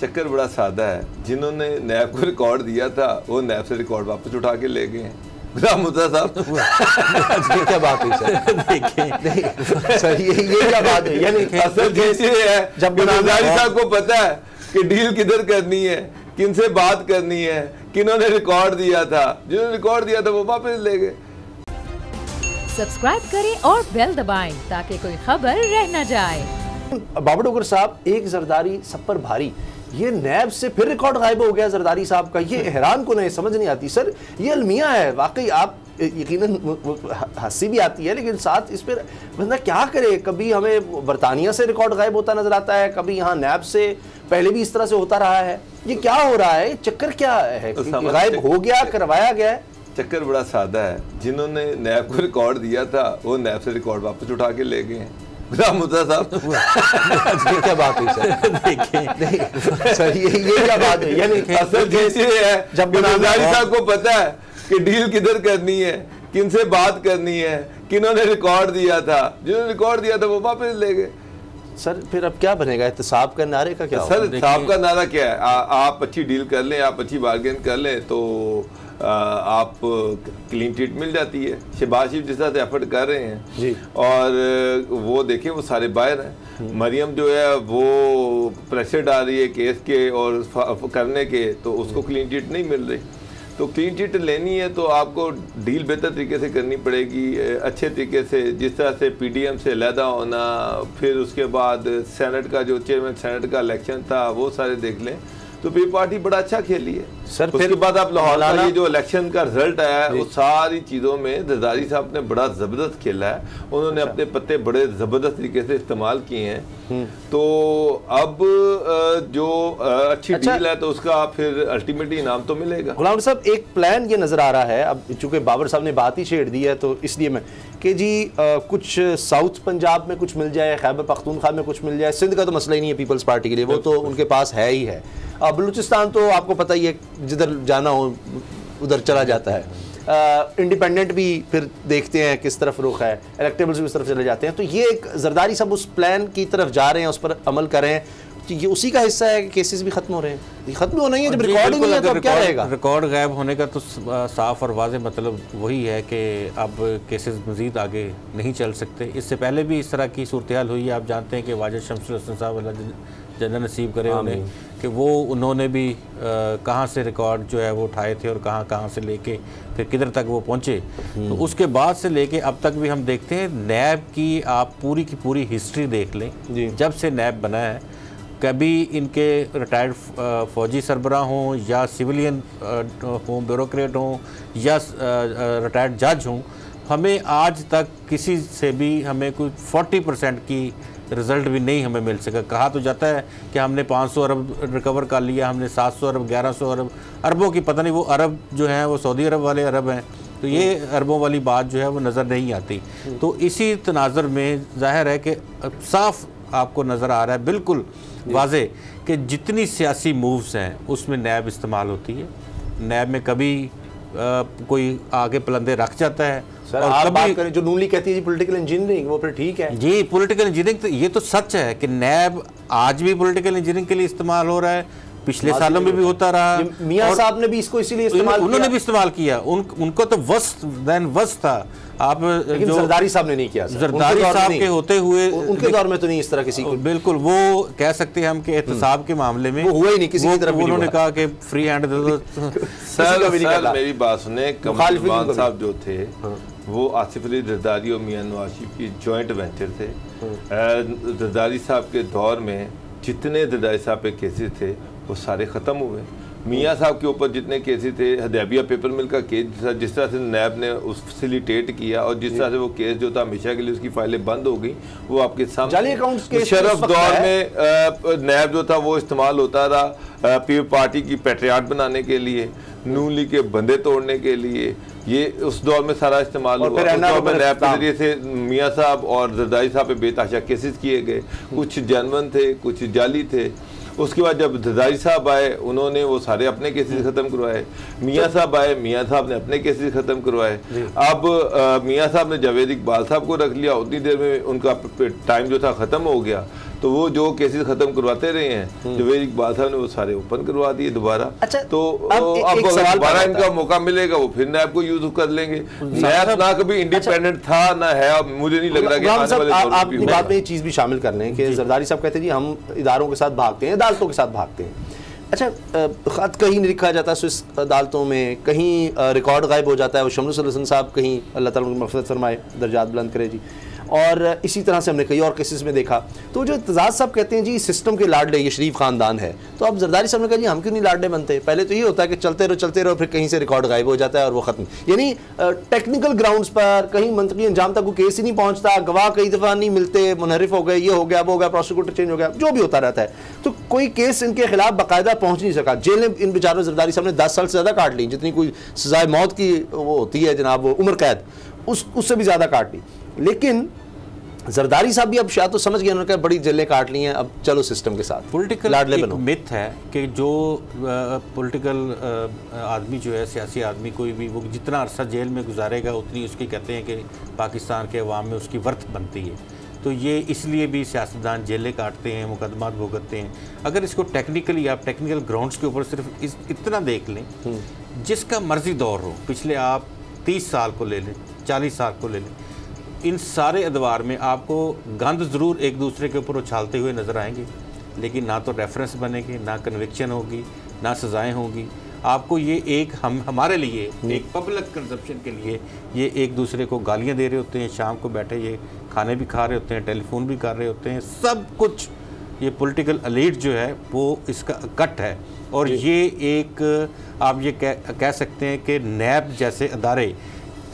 चक्कर बड़ा सादा है, जिन्होंने नैब को रिकॉर्ड दिया था वो नैब से रिकॉर्ड वापस उठा के ले गए हैं। गुलाम मुर्तज़ा साहब ये क्या बात हुई सर? देखिए सर ये क्या बात है? यानी असल चीज़ ये है जब ज़रदारी साहब को पता है कि डील किधर करनी है, किनसे बात करनी है, किन्होंने रिकॉर्ड दिया था, जिन्होंने रिकॉर्ड दिया था वो वापस ले गए। सब्सक्राइब करें और बेल दबाएं ताकि कोई खबर रह न जाए। बाबर डोगर साहब, एक जरदारी सब पर भारी, ये नैब से फिर रिकॉर्ड गायब हो गया जरदारी साहब का। ये हैरान को नहीं समझ नहीं आती सर, ये अलमिया है वाकई। आप यकीनन हंसी भी आती है लेकिन साथ इस पर बंदा क्या करे। कभी हमें बरतानिया से रिकॉर्ड गायब होता नजर आता है, कभी यहाँ नैब से, पहले भी इस तरह से होता रहा है। ये क्या हो रहा है, चक्कर क्या है? गायब हो गया, करवाया गया है? चक्कर बड़ा सादा है, जिन्होंने नैब को रिकॉर्ड दिया था वो नैब से रिकॉर्ड वापस उठा के ले गए हैं। गुलाम मुर्तज़ा साहब ये क्या बात हुई सर? देखिए सर ये क्या बात है? यानी असल चीज़ ये है जब ज़रदारी साहब को पता है कि डील किधर करनी है, किनसे बात करनी है, किन्होंने रिकॉर्ड दिया था, जिन्होंने रिकॉर्ड दिया था वो वापस ले गए। सर फिर अब क्या बनेगा? एहतसाब का नारे का क्या? सर एहतसाब का नारा क्या है? आप अच्छी डील कर लें, आप अच्छी बार्गेन कर लें तो आप क्लीन चिट मिल जाती है। शहबाज शरीफ जिस तरह से एफर्ट कर रहे हैं जी, और वो देखें वो सारे बाहर हैं। मरियम जो है वो प्रेशर डाल रही है केस के और करने के, तो उसको क्लीन चिट नहीं मिल रही। तो क्लीन चिट लेनी है तो आपको डील बेहतर तरीके से करनी पड़ेगी, अच्छे तरीके से, जिस तरह से पीडीएम से अलहदा होना, फिर उसके बाद सेनेट का जो चेयरमैन सेनेट का इलेक्शन था वो सारे देख लें। तो पीपल पार्टी बड़ा अच्छा खेली है सर। उसके बाद आप लाहौर का ये जो इलेक्शन का रिजल्ट आया है वो सारी चीज़ों में ज़रदारी साहब ने बड़ा ज़बरदस्त खेला है। उन्होंने अपने पत्ते बड़े ज़बरदस्त तरीके से इस्तेमाल किए हैं। तो अब जो अच्छी डील है तो उसका फिर अल्टीमेटली इनाम तो मिलेगा। गुलाम साहब, एक प्लान ये नज़र आ रहा है, अब चूंकि बाबर साहब ने बात ही छेड़ दी है तो इसलिए मैं कि जी कुछ साउथ पंजाब में कुछ मिल जाए, खैबर पख्तूनख्वा में कुछ मिल जाए। सिंध का तो मसला ही नहीं है पीपल्स पार्टी के लिए, वो तो उनके पास है ही है। बलूचिस्तान तो आपको पता ही है, जिधर जाना हो उधर चला जाता है। इंडिपेंडेंट भी फिर देखते हैं किस तरफ रुख है, इलेक्टेबल्स भी उस तरफ चले जाते हैं। तो ये एक जरदारी साहब उस प्लान की तरफ जा रहे हैं, उस पर अमल कर रहे हैं, तो ये उसी का हिस्सा है कि केसेस भी खत्म हो रहे हैं। ये खत्म होना ही है, जब रिकॉर्ड ही नहीं है तो अब क्या रहेगा? रिकॉर्ड गायब होने का तो साफ और वाज़ेह मतलब वही है कि अब केसेस मज़ीद आगे नहीं चल सकते। इससे पहले भी इस तरह की सूरत हाल हुई है। आप जानते हैं कि वाजिद शमसुल हसन साहब जन्नत नसीब करे उन्हें, कि वो उन्होंने भी कहाँ से रिकॉर्ड जो है वो उठाए थे और कहाँ से लेके फिर किधर तक वो पहुँचे। तो उसके बाद से लेके अब तक भी हम देखते हैं नैब की आप पूरी की पूरी हिस्ट्री देख लें, जब से नैब बना है, कभी इनके रिटायर्ड फ़ौजी सरबराह हों या सिविलियन हों, ब्यूरोक्रेट हों या रिटायर्ड जज हों, हमें आज तक किसी से भी हमें कोई 40% की रिज़ल्ट भी नहीं हमें मिल सका। कहा तो जाता है कि हमने 500 अरब रिकवर कर लिया, हमने 700 अरब, 1100 अरब, अरबों की पता नहीं वो अरब जो हैं वो सऊदी अरब वाले अरब हैं, तो ये अरबों वाली बात जो है वो नज़र नहीं आती। तो इसी तनाज़र में ज़ाहिर है कि साफ आपको नज़र आ रहा है बिल्कुल वाज़े कि जितनी सियासी मूव्स हैं उसमें नैब इस्तेमाल होती है। नैब में कभी कोई आगे पलंदे रख जाता है। सर आप बात करें जो नूली कहती है जी पॉलिटिकल इंजीनियरिंग, वो फिर ठीक है जी, पॉलिटिकल इंजीनियरिंग तो ये तो सच है कि नैब आज भी पॉलिटिकल इंजीनियरिंग के लिए इस्तेमाल हो रहा है, पिछले सालों में भी होता रहा। मियां साहब ने भी इसको इसीलिए इस्तेमाल उन्होंने भी इस्तेमाल किया, उनको तो वस्त था। आप लेकिन जरदारी साहब ने नहीं किया। जरदारी साहब के होते हुए उनके दौर में तो नहीं इस तरह किसी को, बिल्कुल वो कह सकते हैं हम कि एहतसाब के मामले में वो हुआ ही नहीं किसी की तरफ। उन्होंने कहा कि फ्री हैंड दे दो। सर मेरी बात सुने, कमल मान साहब जो थे वो आसिफ अली जरदारी और मियां नवाज शरीफ की जॉइंट वेंचर थे। जरदारी साहब के दौर में जितने जरदारी साहब पे केसेस थे वो सारे ख़त्म हुए। मियां साहब के ऊपर जितने केसेस थे, हदैबिया पेपर मिल का केस जिस तरह से नैब ने उस फैसिलिटेट किया और जिस तरह से वो केस जो था हमेशा के लिए उसकी फाइलें बंद हो गई, वो आपके सामने। शरफ दौर में नैब जो था वो इस्तेमाल होता रहा पीपल पार्टी की पैट्रियाट बनाने के लिए, नून लीग के बंदे तोड़ने के लिए, ये उस दौर में सारा इस्तेमाल हुआ। उस दौर में नैब के जरिए से मियां साहब और जरदारी साहब पे बेतहाशा केसेस किए गए, कुछ जेन्युइन थे कुछ जाली थे। उसके बाद जब जरदारी साहब आए उन्होंने वो सारे अपने केसेस ख़त्म करवाए, मियां साहब आए मियां साहब ने अपने केसेस ख़त्म करवाए। अब मियां साहब ने जावेद इकबाल साहब को रख लिया, उतनी देर में उनका टाइम जो था ख़त्म हो गया। तो वो जो केसेस खत्म करवाते रहे हैं जवेद इकबाल साहब ने वो सारे ओपन करवा दिए दोबारा। अच्छा, तो अब दोबारा इनका मौका मिलेगा वो फिर नैब को यूज कर लेंगे। नैब ना कभी इंडिपेंडेंट था ना है, अब मुझे नहीं लग रहा कि आप अपनी बात में ये चीज भी शामिल कर लें कि जरदारी साहब कहते हैं जी हम इदारों के साथ भागते हैं, अदालतों के साथ भागते हैं। अच्छा, खत कहीं नहीं लिखा जाता स्विस अदालतों में, कहीं रिकॉर्ड गायब हो जाता है, वो शमरुल हसन साहब कहीं अल्लाह ताला उनकी मग़फ़िरत फरमाए, दर्जात बुलंद करे जी। और इसी तरह से हमने कई और केसेस में देखा। तो जो इत्तेज़ाज़ साहब कहते हैं जी सिस्टम के लाडले ये शरीफ ख़ानदान है, तो अब जरदारी साहब ने कहा जी हम क्यों नहीं लाडले बनते। पहले तो ये होता है कि चलते रहो फिर कहीं से रिकॉर्ड गायब हो जाता है और वो ख़त्म। यानी टेक्निकल ग्राउंड्स पर कहीं मंतकी अंजाम तक वो केस ही नहीं पहुँचता, गवाह कई दफ़ा नहीं मिलते, मुनहरिफ हो गए, ये हो गया वो हो गया, प्रोसिक्यूटर चेंज हो गया, जो भी होता रहता है। तो कोई केस इनके खिलाफ बाकायदा पहुँच नहीं सका। जेलें इन बेचारों जरदारी साहब ने 10 साल से ज़्यादा काट ली, जितनी कोई सजाए मौत की वो होती है जनाब, वो उम्र कैद, उससे भी ज़्यादा काट ली। लेकिन जरदारी साहब भी अब शायद तो समझ गए, उन्होंने कहा बड़ी जेलें काट ली हैं, अब चलो सिस्टम के साथ पॉलिटिकल एक मिथ है कि जो पॉलिटिकल आदमी जो है, सियासी आदमी कोई भी, वो जितना अरसा जेल में गुजारेगा उतनी उसकी कहते हैं कि पाकिस्तान के अवाम में उसकी वर्थ बनती है। तो ये इसलिए भी सियासतदान जेलें काटते हैं, मुकदमात भुगतते हैं। अगर इसको टेक्निकली आप टेक्निकल ग्राउंड्स के ऊपर सिर्फ इतना देख लें, जिसका मर्जी दौर हो, पिछले आप 30 साल को ले लें, 40 साल को ले लें, इन सारे अदवार में आपको गंद ज़रूर एक दूसरे के ऊपर उछालते हुए नज़र आएंगे, लेकिन ना तो रेफरेंस बनेंगे, ना कन्विक्शन होगी, ना सज़ाएं होंगी। आपको ये एक हमारे लिए एक पब्लिक कंजप्शन के लिए ये एक दूसरे को गालियां दे रहे होते हैं, शाम को बैठे ये खाने भी खा रहे होते हैं, टेलीफोन भी कर रहे होते हैं, सब कुछ ये पॉलिटिकल एलीट जो है वो इसका कट है। और ये एक आप ये कह सकते हैं कि नैब जैसे अदारे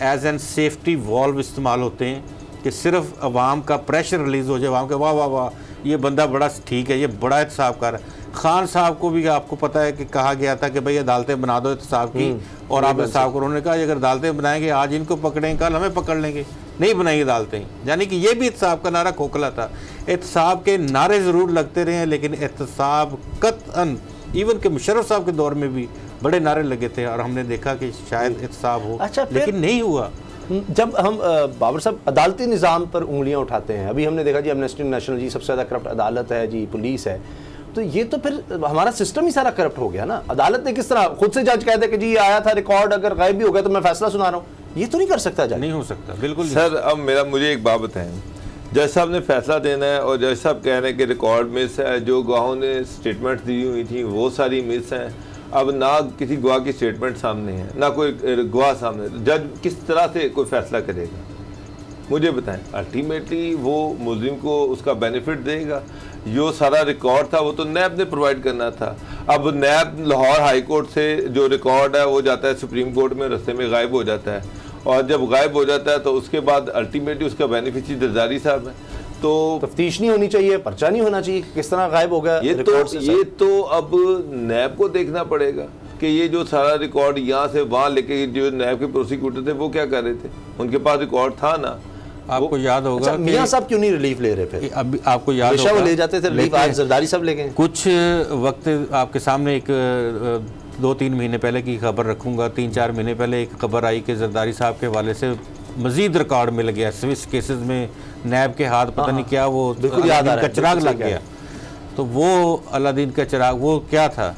एज एन सेफ्टी वॉल्व इस्तेमाल होते हैं कि सिर्फ अवाम का प्रेशर रिलीज़ हो जाए, अवाम के वाह वाह वाह ये बंदा बड़ा ठीक है, ये बड़ा एहतसाब कर रहा है। खान साहब को भी आपको पता है कि कहा गया था कि भाई अदालतें बना दो एहतसाब की, और आप एहतसाब करो। उन्होंने कहा अगर अदालतें बनाएंगे आज इनको पकड़ेंगे कल हमें पकड़ लेंगे, नहीं बनाएंगे अदालतें। यानी कि ये भी एहतसाब का नारा खोखला था। एहतसाब के नारे ज़रूर लगते रहे हैं, लेकिन एहतसाब कतअन इवन के मुशर्रफ साहब के दौर में भी बड़े नारे लगे थे और हमने देखा कि शायद एहतसाब हो। अच्छा, लेकिन नहीं हुआ। जब हम बाबर साहब अदालती निज़ाम पर उंगलियां उठाते हैं, अभी हमने देखा जी एमनेस्टी इंटरनेशनल जी सबसे ज़्यादा करप्ट अदालत है जी, पुलिस है, तो ये तो फिर हमारा सिस्टम ही सारा करप्ट हो गया ना। अदालत ने किस तरह खुद से जज कह दे कि जी ये आया था रिकॉर्ड, अगर गायब भी हो गया तो मैं फैसला सुना रहा हूँ, ये तो नहीं कर सकता जज। नहीं हो सकता, बिल्कुल सर। अब मुझे एक बात बताएं, जज साहब ने फैसला देना है और जज साहब कह रहे हैं कि रिकॉर्ड मिस है, जो गवाहों ने स्टेटमेंट दी हुई थी वो सारी मिस हैं। अब ना किसी गवाह की स्टेटमेंट सामने है, ना कोई गवाह सामने, जज किस तरह से कोई फैसला करेगा मुझे बताएं। अल्टीमेटली वो मुल्जिम को उसका बेनिफिट देगा। जो सारा रिकॉर्ड था वो तो नैब ने प्रोवाइड करना था। अब नैब लाहौर हाई कोर्ट से जो रिकॉर्ड है वो जाता है सुप्रीम कोर्ट में, रास्ते में गायब हो जाता है, और जब गायब हो जाता है तो उसके बाद अल्टीमेटली उसका बेनिफिशियरी जरदारी साहब है। तो तफ्तीश नहीं होनी चाहिए, पर्चा नहीं होना चाहिए, किस तरह गायब हो गया ये तो अब नैब को देखना पड़ेगा कि ये जो सारा रिकॉर्ड यहाँ से वहाँ लेके, जो नैब के प्रोसिक्यूटर थे वो क्या कर रहे थे, उनके पास रिकॉर्ड था ना। आपको याद होगा अच्छा, मियां साहब क्यों नहीं रिलीफ ले रहे थे? अभी आपको याद होगा वो ले जाते थे रिलीफ, आज जरदारी साहब ले गए। कुछ वक्त आपके सामने एक 2-3 महीने पहले की खबर रखूँगा, 3-4 महीने पहले एक खबर आई कि जरदारी साहब के हवाले से मजीद रिकॉर्ड मिल गया स्विस केसेस में, नैब के हाथ पता नहीं क्या वो अलादीन का चिराग लग गया। तो वो अलादीन का चिराग वो क्या था,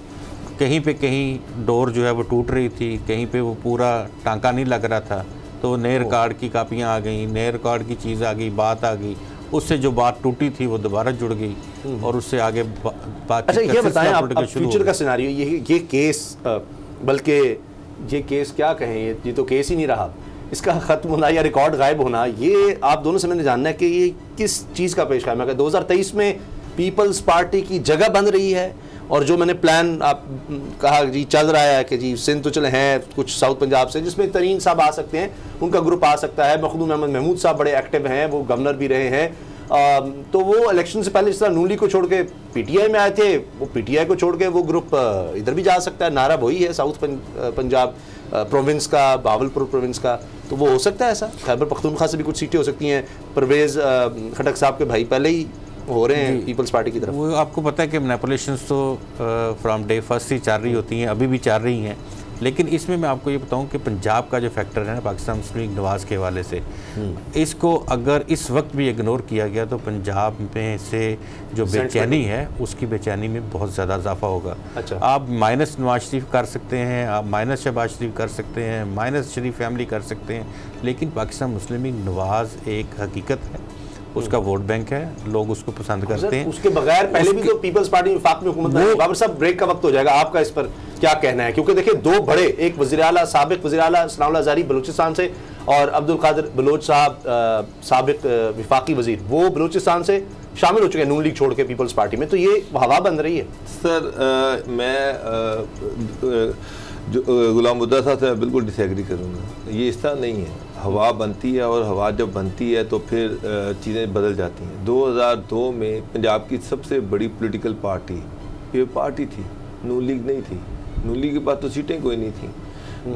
कहीं पे कहीं डोर जो है वो टूट रही थी, कहीं पे वो पूरा टांका नहीं लग रहा था, तो नए रिकॉर्ड की कापियाँ आ गई, नए रिकॉर्ड की चीज़ आ गई, बात आ गई, उससे जो बात टूटी थी वो दोबारा जुड़ गई और उससे आगे बात। अच्छा ये बताएं आप फ्यूचर का सिनारियो, ये केस, बल्कि ये केस क्या कहें, ये तो केस ही नहीं रहा, इसका ख़त्म होना या रिकॉर्ड गायब होना, ये आप दोनों से मैंने जानना है कि ये किस चीज़ का पेश ख्याल है। 2023 में पीपल्स पार्टी की जगह बन रही है, और जो मैंने प्लान आप कहा जी चल रहा है कि जी सिंध तो चले हैं कुछ साउथ पंजाब से जिसमें तरीन साहब आ सकते हैं, उनका ग्रुप आ सकता है, मखदूम अहमद महमूद साहब बड़े एक्टिव हैं, वो गवर्नर भी रहे हैं, तो वो इलेक्शन से पहले जिस तरह नून लीग को छोड़ के पीटीआई में आए थे, वो पीटीआई को छोड़ के वो ग्रुप इधर भी जा सकता है। नारा वही है साउथ पंजाब प्रोविंस का, बावलपुर प्रोविंस का, तो वो हो सकता है ऐसा। खैबर पख्तूनख्वा से भी कुछ सीटें हो सकती हैं, परवेज़ खटक साहब के भाई पहले ही हो रहे हैं पीपल्स पार्टी की तरफ। वो आपको पता है कि मैनिपुलेशंस तो फ्रॉम डे फर्स्ट ही चल रही होती हैं, अभी भी चल रही हैं, लेकिन इसमें मैं आपको ये बताऊं कि पंजाब का जो फैक्टर है ना पाकिस्तान मुस्लिम लीग नवाज के हवाले से, इसको अगर इस वक्त भी इग्नोर किया गया तो पंजाब में से जो बेचैनी है उसकी बेचैनी में बहुत ज़्यादा इजाफा होगा। अच्छा। आप माइनस नवाज शरीफ कर सकते हैं, आप माइनस शहबाज शरीफ कर सकते हैं, माइनस शरीफ फैमिली कर सकते हैं, लेकिन पाकिस्तान मुस्लिम लीग नवाज एक हकीकत है, उसका वोट बैंक है, लोग उसको पसंद करते हैं। उसके बगैर पहले भी तो पीपल्स पार्टी वफाक में हुकूमत है। बाबर साहब ब्रेक का वक्त हो जाएगा, आपका इस पर क्या कहना है? क्योंकि देखिए दो बड़े, एक वज़ीर आला साबिक वज़ीर आला सनाउल्लाह ज़ारी बलूचिस्तान से और अब्दुल कादिर बलोच साहब साबिक वफाकी वज़ीर, वो बलूचिस्तान से शामिल हो चुके हैं नून लीग छोड़ के पीपल्स पार्टी में, तो ये हवा बन रही है। सर मैं जो गुलाम मुद्दा साहब से बिल्कुल डिसएग्री करूँगा। ये इस तरह नहीं है, हवा बनती है और हवा जब बनती है तो फिर चीज़ें बदल जाती हैं। 2002 में पंजाब की सबसे बड़ी पॉलिटिकल पार्टी ये पार्टी थी, नून लीग नहीं थी। नून लीग के पास तो सीटें कोई नहीं थी।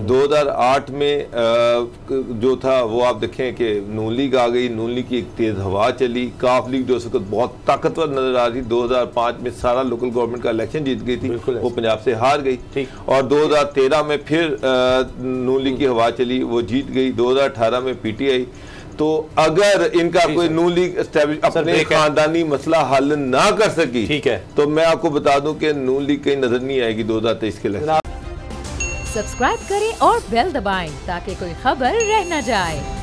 2008 में जो था वो आप देखें कि नून लीग आ गई, नून लीग की एक तेज़ हवा चली, काफ लीग जो उस वक्त बहुत ताकतवर नजर आ रही। 2005 में सारा लोकल गवर्नमेंट का इलेक्शन जीत गई थी, वो पंजाब से हार गई। और 2013 में फिर नून लीग की हवा चली, वो जीत गई। 2018 में PTI। तो अगर इनका कोई नून लीग अपने खानदानी मसला हल ना कर सकी, ठीक है, तो मैं आपको बता दूं कि नून लीग कहीं नजर नहीं आएगी 2023 के इलेक्शन। सब्सक्राइब करें और बेल दबाएं ताकि कोई खबर रह न जाए।